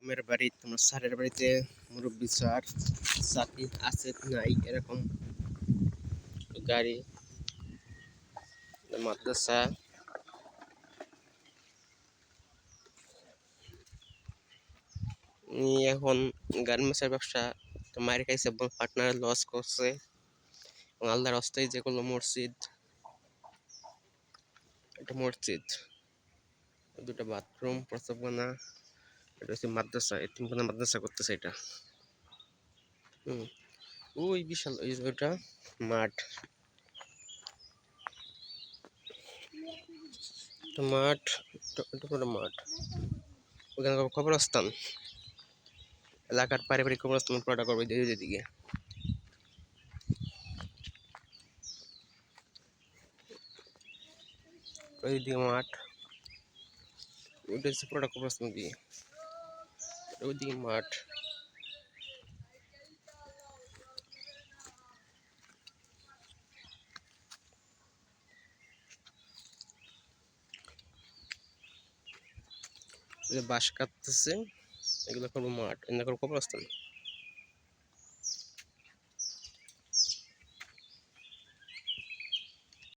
মেয়ের বাড়ি, তোমার স্যারের বাড়িতে মুরব্বী স্যার সাথী আছে নাই এরকম গাড়ি, মাদ্রাসা এখন গার্মেন্টসের ব্যবসা মায়ের খাইছে এবং পার্টনার লস করছে এবং আল্লাহর রাস্তায় যেগুলো মসজিদ, এটা মসজিদ, দুটো বাথরুম, প্রস্তাবখানা, এটা হচ্ছে মাদ্রাসা, এতিমখানা মাদ্রাসা করতেছে এটা। ওই বিশাল ওইটা মাঠ, মাঠ, এটা পুরো মাঠ, ওখানে কবরস্থান, এলাকার পারিবারিক কবরস্থান পুরোটা করবে দিকে। ওইদিকে মাঠ, ওইটা হচ্ছে পুরোটা কবরস্থান দিয়ে, ওইদিকে মাঠ। বাঁশ কাটতেছে, এগুলো করবো মাঠ, এগুলো করবো কবরস্থান।